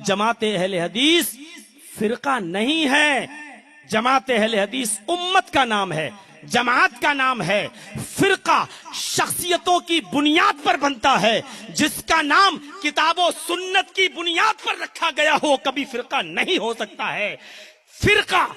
जमात अहले हदीस फिरका नहीं है, जमात अहले हदीस उम्मत का नाम है, जमात का नाम है। फिरका शख्सियतों की बुनियाद पर बनता है, जिसका नाम किताबों सुन्नत की बुनियाद पर रखा गया हो कभी फिरका नहीं हो सकता है। फिरका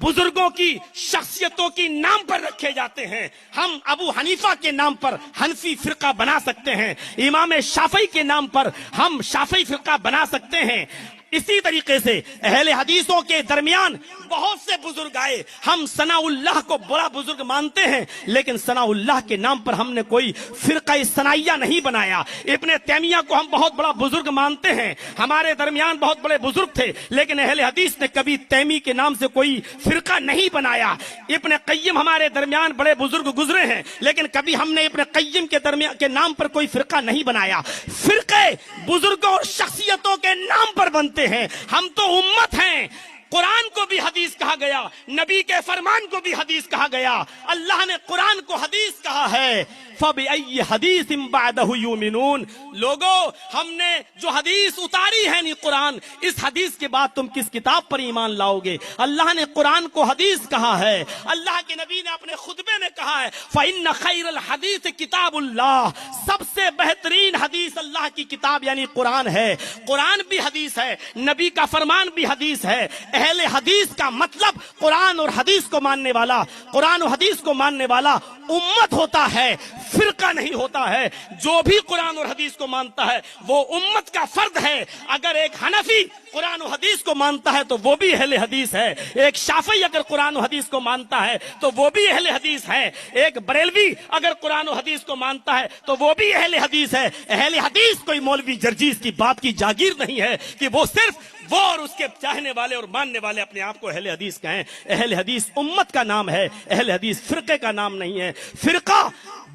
बुजुर्गों की शख्सियतों की नाम पर रखे जाते हैं। हम अबू हनीफा के नाम पर हनफी फिरका बना सकते हैं, इमाम शाफई के नाम पर हम शाफई फिरका बना सकते हैं। इसी तरीके से अहले हदीसों के दरमियान बहुत से बुजुर्ग आए। हम सनाउल्लाह को बड़ा बुजुर्ग मानते हैं, लेकिन सनाउल्लाह के नाम पर हमने कोई फिरका सनाइया नहीं बनाया। इब्ने तैमिया को हम बहुत बड़ा बुजुर्ग मानते हैं, हमारे दरमियान बहुत बड़े बुजुर्ग थे, लेकिन अहले हदीस ने कभी तैमी के नाम से कोई फिरका नहीं बनाया। इब्ने कय्यम हमारे दरमियान बड़े बुजुर्ग गुजरे हैं, लेकिन कभी हमने इब्ने कय्यम के दरमियान के नाम पर कोई फिरका नहीं बनाया। फिरके बुजुर्गों और शख्सियतों के नाम पर बनते हैं। हम तो उम्मत हैं। कुरान को भी हदीस कहा गया, नबी के फरमान को भी हदीस कहा गया। अल्लाह ने कुरान को हदीस कहा है, फबिअय्यि हदीसिम बअदहु युमिनून। लोगों, हमने जो हदीस उतारी है नी कुरान, इस हदीस के बाद तुम किस किताब पर ईमान लाओगे? अल्लाह ने कुरान को हदीस कहा है, अल्लाह के नबी ने अपने खुतबे में कहा है, फइन्न खैरल हदीस किताबुल्लाह। सबसे बेहतरीन हदीस अल्लाह की किताब यानी कुरान है। कुरान भी हदीस है, नबी का फरमान भी हदीस है। अहले हदीस का मतलब कुरान और हदीस को मानने वाला, कुरान और हदीस को मानने वाला उम्मत होता है, फिरका नहीं होता है। जो भी कुरान और हदीस को मानता है वो उम्मत का फर्द है। अगर एक हनफी कुरान और हदीस को मानता है तो वो भी अहले हदीस है। एक शाफी अगर कुरान और हदीस को मानता है तो वो भी अहले हदीस है। एक बरेलवी अगर कुरान और हदीस को मानता है तो वो भी अहले हदीस है। अहले हदीस कोई मौलवी जर्जीस की बात की जागीर नहीं है कि वो सिर्फ वो और उसके चाहने वाले और मानने वाले अपने आप को अहले हदीस कहें। अहले हदीस उम्मत का नाम है, अहले हदीस फिरके का नाम नहीं है। फिरका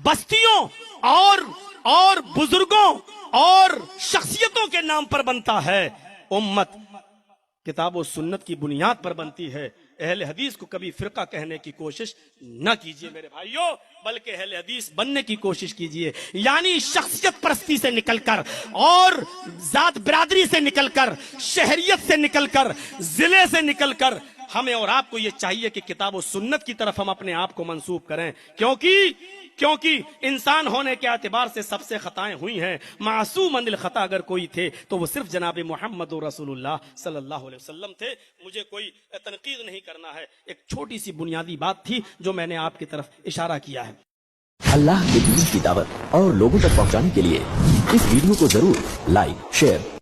बस्तियों और बुजुर्गों और शख्सियतों के नाम पर बनता है। उम्मत किताब और सुन्नत की बुनियाद पर बनती है। अहले हदीस को कभी फिरका कहने की कोशिश न कीजिए मेरे भाइयों, बल्कि अहले हदीस बनने की कोशिश कीजिए। यानी शख्सियत परस्ती से निकलकर और जात बिरादरी से निकलकर, शहरियत से निकलकर, जिले से निकलकर हमें और आपको ये चाहिए कि किताब और सुन्नत की तरफ हम अपने आप को मंसूब करें, क्योंकि इंसान होने के एतबार से सबसे खताएं हुई हैं। मासूम अनिल खता अगर कोई थे तो वो सिर्फ जनाब मोहम्मद रसूलुल्लाह सल्लल्लाहु अलैहि वसल्लम थे। मुझे कोई तनकीद नहीं करना है, एक छोटी सी बुनियादी बात थी जो मैंने आपकी तरफ इशारा किया है। अल्लाह के दीन की दावत और लोगों तक पहुंचाने के लिए इस वीडियो को जरूर लाइक, शेयर